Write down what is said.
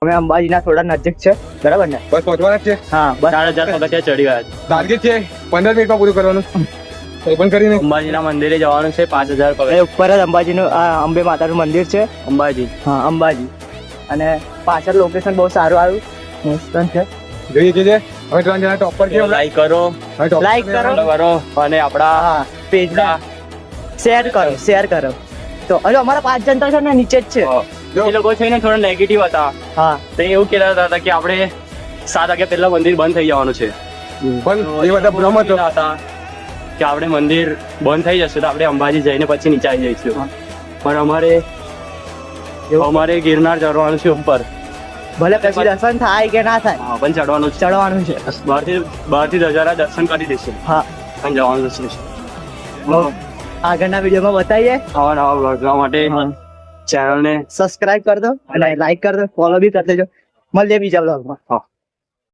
અમે અંબાજીના થોડા નજીક છે, બરાબર ને? બસ પહોંચવાના જ છે. હા, બસ 4000 પગથિયા ચડી ગયા છે. ટાર્ગેટ છે 15 મિનિટમાં પૂરું કરવાનું. ઓપન કરીને અંબાજીના મંદિરે જવાનું છે 5000 એ પગથિયા. ઉપર જ અંબાજીનું અંબે માતાનું મંદિર છે. અંબાજી. હા, અંબાજી. અને પાછળ લોકેશન બહુ સારું આવ્યું, મસ્ત છે. જોઈએ છે. હવે 3 જણા ટોપ પર છે. લાઈક કરો, હવે top Like પર કરો. follow કરો અને આપણા હા, પેજને શેર કરો. તો હજુ અમારા 5 જણ તો છે ને નીચે જ છે. એ લોકો છે ને થોડા નેગેટિવ હતા. હા, તો એવું કહેતા હતા કે આપણે 7 વાગ્યા પહેલા મંદિર બંધ થઈ જવાનું છે. પણ એ બધા ભ્રમ હતો. હતા કે આપણે મંદિર બંધ થઈ જશે તો આપણે અંબાજી જઈને પછી નીચે આવી જઈશું. પણ અમારે ગિરનાર ચડવાનું છે ઉપર. ભલે પછી દર્શન થાય કે ના થાય, હા, પણ ચડવાનું છે. ચડવાનું છે. બહારથી ધજાના દર્શન કરી દઈશું હા, અને જવાનું છે. આગળના વિડીયોમાં બતાવીએ. નવા બ્લોગ જોવા માટે ચેનલને સબસ્ક્રાઇબ કરી દો અને લાઈક કરી દો, ફોલો બી કરી દેજો. મળીએ બીજા બ્લોગમાં. હા.